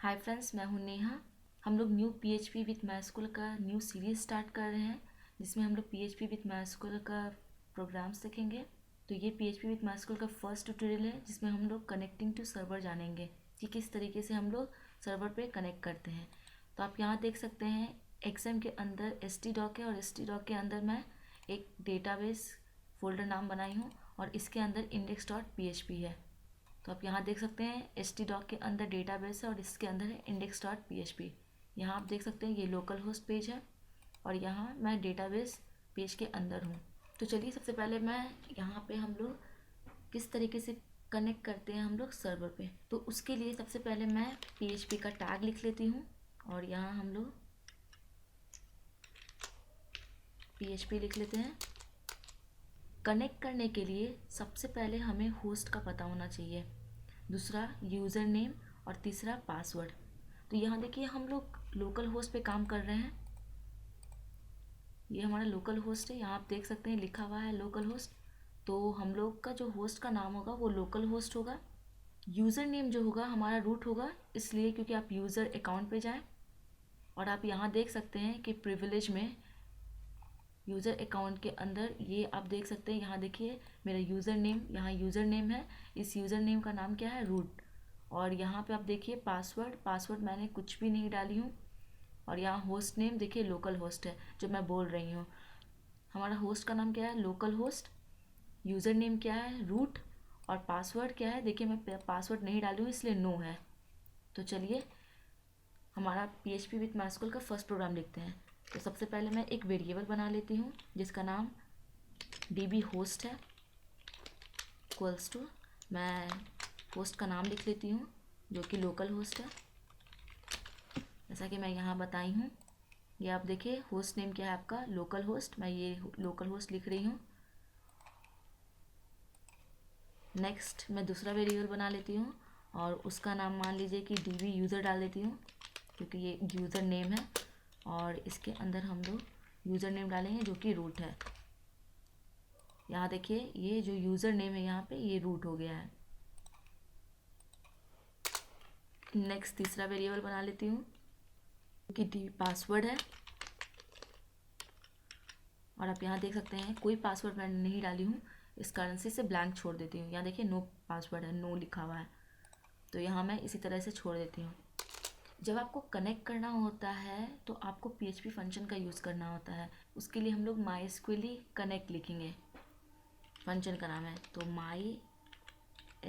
Hi friends, मैं हूं नेहा। हम लोग न्यू पीएचपी विथ माइस्कूल का न्यू सीरीज स्टार्ट कर रहे हैं, जिसमें हम लोग पीएचपी विथ माइस्कूल का प्रोग्राम्स देखेंगे। तो ये पीएचपी विथ माइस्कूल का फर्स्ट ट्यूटोरियल है, जिसमें हम लोग कनेक्टिंग टू सर्वर जानेंगे कि किस तरीके से हम लोग सर्वर पे कनेक्ट करते हैं। तो आप यहाँ देख सकते हैं एक्सएम के अंदर htdoc है और htdoc के अंदर मैं एक डेटाबेस फोल्डर नाम बनाई हूँ और इसके अंदर index.php है। तो आप यहाँ देख सकते हैं htdoc के अंदर डेटाबेस है और इसके अंदर है index.php। यहाँ आप देख सकते हैं ये लोकल होस्ट पेज है और यहाँ मैं डेटाबेस पेज के अंदर हूँ। तो चलिए सबसे पहले मैं यहाँ पे हम लोग किस तरीके से कनेक्ट करते हैं हम लोग सर्वर पे। तो उसके लिए सबसे पहले मैं php का टैग लिख लेती हूँ और यहाँ हम लोग php लिख लेते हैं। कनेक्ट करने के लिए सबसे पहले हमें होस्ट का पता होना चाहिए, दूसरा यूज़र नेम और तीसरा पासवर्ड। तो यहाँ देखिए हम लोग लोकल होस्ट पे काम कर रहे हैं। ये हमारा लोकल होस्ट है, यहाँ आप देख सकते हैं लिखा हुआ है लोकल होस्ट। तो हम लोग का जो होस्ट का नाम होगा वो लोकल होस्ट होगा। यूज़र नेम जो होगा हमारा रूट होगा, इसलिए क्योंकि आप यूज़र अकाउंट पे जाएं और आप यहाँ देख सकते हैं कि प्रिविलेज में यूज़र अकाउंट के अंदर ये आप देख सकते हैं। यहाँ देखिए मेरा यूज़र नेम, यहाँ यूज़र नेम है, इस यूज़र नेम का नाम क्या है, रूट। और यहाँ पे आप देखिए पासवर्ड मैंने कुछ भी नहीं डाली हूँ। और यहाँ होस्ट नेम देखिए लोकल होस्ट है जो मैं बोल रही हूँ। हमारा होस्ट का नाम क्या है, लोकल होस्ट। यूज़र नेम क्या है, रूट। और पासवर्ड क्या है, देखिए मैं पासवर्ड नहीं डाली हूँ इसलिए नो है। तो चलिए हमारा PHP विथ माइस्कूल का फर्स्ट प्रोग्राम लिखते हैं। तो सबसे पहले मैं एक वेरिएबल बना लेती हूँ जिसका नाम db होस्ट है, इक्वल्स टू मैं होस्ट का नाम लिख लेती हूँ जो कि लोकल होस्ट है, जैसा कि मैं यहाँ बताई हूँ। ये आप देखिए होस्ट नेम क्या है आपका, लोकल होस्ट। मैं ये लोकल होस्ट लिख रही हूँ। नेक्स्ट मैं दूसरा वेरिएबल बना लेती हूँ और उसका नाम मान लीजिए कि db यूज़र डाल देती हूँ, क्योंकि ये यूज़र नेम है। और इसके अंदर हम लोग यूज़र नेम डालेंगे जो कि रूट है। यहाँ देखिए ये जो यूज़र नेम है यहाँ पे ये रूट हो गया है। नेक्स्ट तीसरा वेरिएबल बना लेती हूँ कि डी पासवर्ड है। और आप यहाँ देख सकते हैं कोई पासवर्ड मैंने नहीं डाली हूँ, इस कारण से इसे ब्लैंक छोड़ देती हूँ। यहाँ देखिए नो पासवर्ड है, नो लिखा हुआ है, तो यहाँ मैं इसी तरह से छोड़ देती हूँ। जब आपको कनेक्ट करना होता है तो आपको PHP फंक्शन का यूज़ करना होता है। उसके लिए हम लोग MySQL कनेक्ट लिखेंगे, फंक्शन का नाम है। तो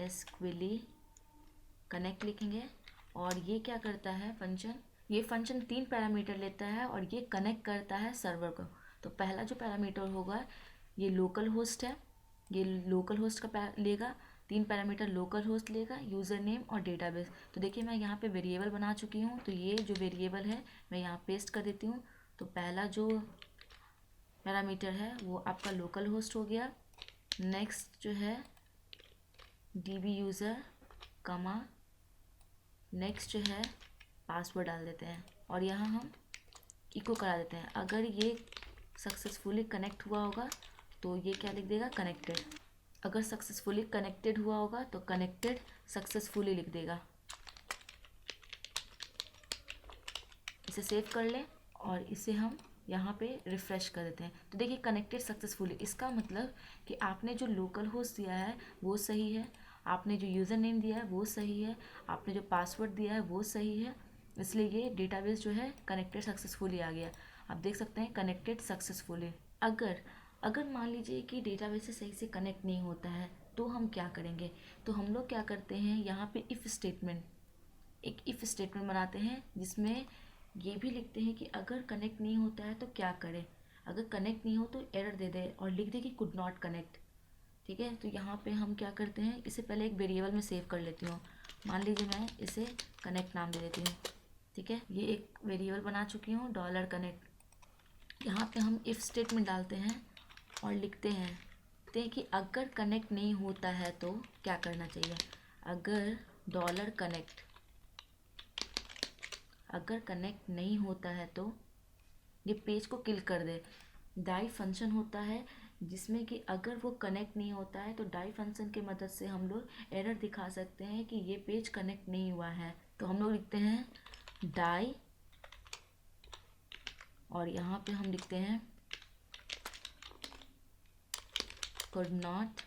MySQL कनेक्ट लिखेंगे और ये क्या करता है फंक्शन, ये फंक्शन 3 पैरामीटर लेता है और ये कनेक्ट करता है सर्वर को। तो पहला जो पैरामीटर होगा ये लोकल होस्ट है, ये लोकल होस्ट का लेगा। 3 पैरामीटर लोकल होस्ट लेगा, यूज़र नेम और डेटाबेस। तो देखिए मैं यहाँ पे वेरिएबल बना चुकी हूँ, तो ये जो वेरिएबल है मैं यहाँ पेस्ट कर देती हूँ। तो पहला जो पैरामीटर है वो आपका लोकल होस्ट हो गया। नेक्स्ट जो है db यूज़र कमा, नेक्स्ट जो है पासवर्ड डाल देते हैं और यहाँ हम इको करा देते हैं। अगर ये सक्सेसफुली कनेक्ट हुआ होगा तो ये क्या लिख देगा, कनेक्टेड। अगर सक्सेसफुली कनेक्टेड हुआ होगा तो कनेक्टेड सक्सेसफुली लिख देगा। इसे सेव कर लें और इसे हम यहाँ पे रिफ़्रेश कर देते हैं। तो देखिए कनेक्टेड सक्सेसफुली, इसका मतलब कि आपने जो लोकल होस्ट दिया है वो सही है, आपने जो यूज़र नेम दिया है वो सही है, आपने जो पासवर्ड दिया है वो सही है, इसलिए ये डेटाबेस जो है कनेक्टेड सक्सेसफुली आ गया। आप देख सकते हैं कनेक्टेड सक्सेसफुली। अगर अगर मान लीजिए कि डेटाबेस से सही से कनेक्ट नहीं होता है तो हम क्या करेंगे। तो हम लोग क्या करते हैं, यहाँ पे इफ़ स्टेटमेंट, एक इफ़ स्टेटमेंट बनाते हैं जिसमें ये भी लिखते हैं कि अगर कनेक्ट नहीं होता है तो क्या करें। अगर कनेक्ट नहीं हो तो एरर दे दे और लिख दे कि कुड नॉट कनेक्ट। ठीक है, तो यहाँ पे हम क्या करते हैं, इसे पहले एक वेरिएबल में सेव कर लेती हूँ। मान लीजिए मैं इसे कनेक्ट नाम दे देती हूँ। ठीक है, ये एक वेरिएबल बना चुकी हूँ $कनेक्ट। यहाँ पे हम इफ़ स्टेटमेंट डालते हैं और लिखते हैं कि अगर कनेक्ट नहीं होता है तो क्या करना चाहिए। अगर $कनेक्ट, अगर कनेक्ट नहीं होता है तो ये पेज को किल कर दे। डाई फंक्शन होता है जिसमें कि अगर वो कनेक्ट नहीं होता है तो डाई फंक्शन की मदद से हम लोग एरर दिखा सकते हैं कि ये पेज कनेक्ट नहीं हुआ है। तो हम लोग लिखते हैं डाई और यहाँ पे हम लिखते हैं could not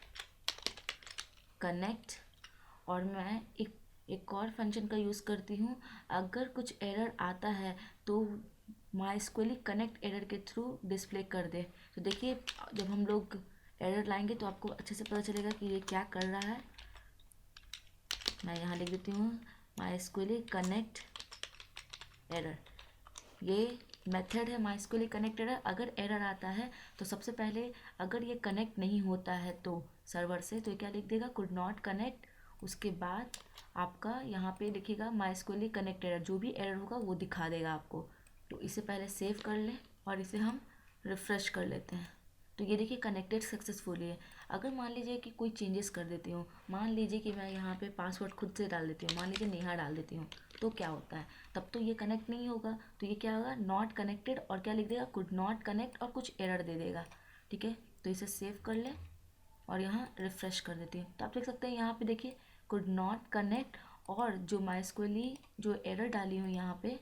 connect। और मैं एक और फंक्शन का यूज़ करती हूँ, अगर कुछ एरर आता है तो MySQL कनेक्ट एरर के थ्रू डिस्प्ले कर दे। तो देखिए जब हम लोग एरर लाएंगे तो आपको अच्छे से पता चलेगा कि ये क्या कर रहा है। मैं यहाँ लिख देती हूँ MySQL कनेक्ट एरर। ये मेथड है MySQL कनेक्ट एरर। अगर एरर आता है तो सबसे पहले अगर ये कनेक्ट नहीं होता है तो सर्वर से, तो ये क्या लिख देगा, कुड नॉट कनेक्ट। उसके बाद आपका यहाँ पे लिखेगा MySQL कनेक्ट एरर, जो भी एरर होगा वो दिखा देगा आपको। तो इसे पहले सेव कर लें और इसे हम रिफ़्रेश कर लेते हैं। तो ये देखिए कनेक्टेड सक्सेसफुली है। अगर मान लीजिए कि कोई चेंजेस कर देती हूँ, मान लीजिए कि मैं यहाँ पे पासवर्ड खुद से डाल देती हूँ, मान लीजिए नेहा डाल देती हूँ, तो क्या होता है, तब तो ये कनेक्ट नहीं होगा। तो ये क्या होगा, नॉट कनेक्टेड, और क्या लिख देगा, कुड नॉट कनेक्ट, और कुछ एरर दे देगा। ठीक है, तो इसे सेव कर लें और यहाँ रिफ़्रेश कर देती हूँ। तो आप देख सकते हैं यहाँ पे देखिए कुड नॉट कनेक्ट, और जो MySQL जो एरर डाली हूँ यहाँ पे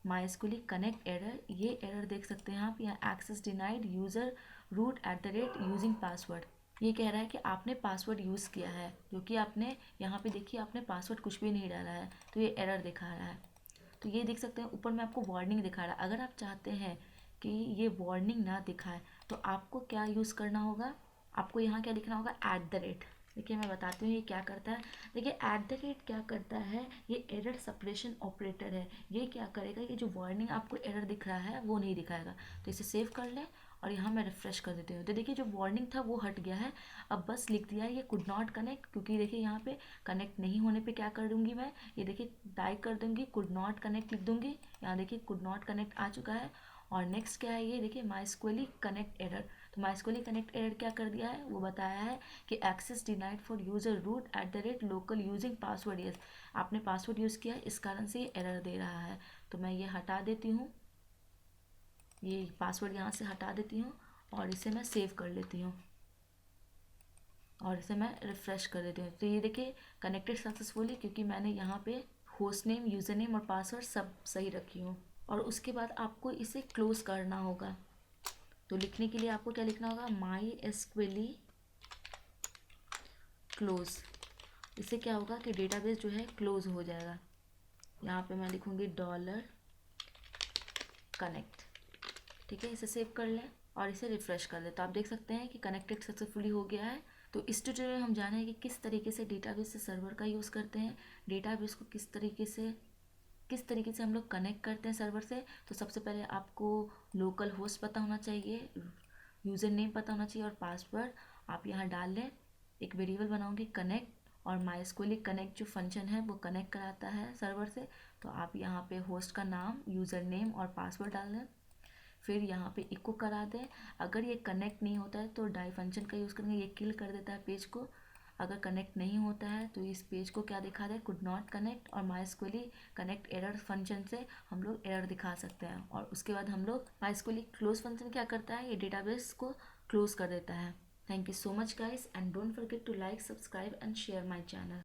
MySQL कनेक्ट एरर, ये एरर देख सकते हैं आप यहाँ, access denied user root @ using password. ये कह रहा है कि आपने पासवर्ड यूज़ किया है, जो कि आपने यहाँ पे देखिए आपने पासवर्ड कुछ भी नहीं डाला है, तो ये एरर दिखा रहा है। तो ये देख सकते हैं ऊपर में आपको वार्निंग दिखा रहा है। अगर आप चाहते हैं कि ये वार्निंग ना दिखाए तो आपको क्या यूज़ करना होगा, आपको यहाँ क्या लिखना होगा, @ देखिए मैं बताती हूँ ये क्या करता है। देखिए @ क्या करता है, ये एरर सेपरेशन ऑपरेटर है। ये क्या करेगा, ये जो वार्निंग आपको एरर दिख रहा है वो नहीं दिखाएगा। तो इसे सेव कर लें और यहाँ मैं रिफ़्रेश कर देती हूँ। तो देखिए जो वार्निंग था वो हट गया है। अब बस लिख दिया है ये कुड नॉट कनेक्ट, क्योंकि देखिए यहाँ पे कनेक्ट नहीं होने पे क्या कर दूँगी मैं, ये देखिए टाइप कर दूँगी कुड नॉट कनेक्ट लिख दूँगी। यहाँ देखिए कुड नॉट कनेक्ट आ चुका है। और नेक्स्ट क्या है, ये देखिए MySQL कनेक्ट एरर। तो MySQL कनेक्ट एरर क्या कर दिया है, वो बताया है कि access denied for user root @ local using password. Yes, आपने पासवर्ड यूज़ किया, इस कारण से ये एरर दे रहा है। तो मैं ये हटा देती हूँ, ये पासवर्ड यहाँ से हटा देती हूँ और इसे मैं सेव कर लेती हूँ और इसे मैं रिफ़्रेश कर देती हूँ। तो ये देखिए कनेक्टेड सक्सेसफुली, क्योंकि मैंने यहाँ पे होस्ट नेम, यूज़र नेम और पासवर्ड सब सही रखी हूँ। और उसके बाद आपको इसे क्लोज़ करना होगा। तो लिखने के लिए आपको क्या लिखना होगा, MySQL क्लोज़। इससे क्या होगा कि डेटाबेस जो है क्लोज़ हो जाएगा। यहाँ पे मैं लिखूँगी $कनेक्ट। ठीक है, इसे सेव कर लें और इसे रिफ़्रेश कर लें। तो आप देख सकते हैं कि कनेक्टेड सक्सेसफुली हो गया है। तो इस ट्यूटोरियल में हम जानेंगे कि किस तरीके से डेटाबेस से सर्वर का यूज़ करते हैं, डेटाबेस को किस तरीके से हम लोग कनेक्ट करते हैं सर्वर से। तो सबसे पहले आपको लोकल होस्ट पता होना चाहिए, यूज़र नेम पता होना चाहिए और पासवर्ड आप यहाँ डाल लें। एक वेरिएबल बनाऊँगी कनेक्ट, और MySQL कनेक्ट जो फंक्शन है वो कनेक्ट कराता है सर्वर से। तो आप यहाँ पे होस्ट का नाम, यूज़र नेम और पासवर्ड डाल दें, फिर यहाँ पे इको करा दें। अगर ये कनेक्ट नहीं होता है तो डाई फंक्शन का यूज़ करेंगे, ये किल कर देता है पेज को। अगर कनेक्ट नहीं होता है तो इस पेज को क्या दिखा दे, कुड नॉट कनेक्ट, और MySQL कनेक्ट एरर फंक्शन से हम लोग एरर दिखा सकते हैं। और उसके बाद हम लोग MySQL क्लोज फंक्शन क्या करता है, ये डेटाबेस को क्लोज कर देता है। Thank you so much guys, and don't forget to like, subscribe and share my channel.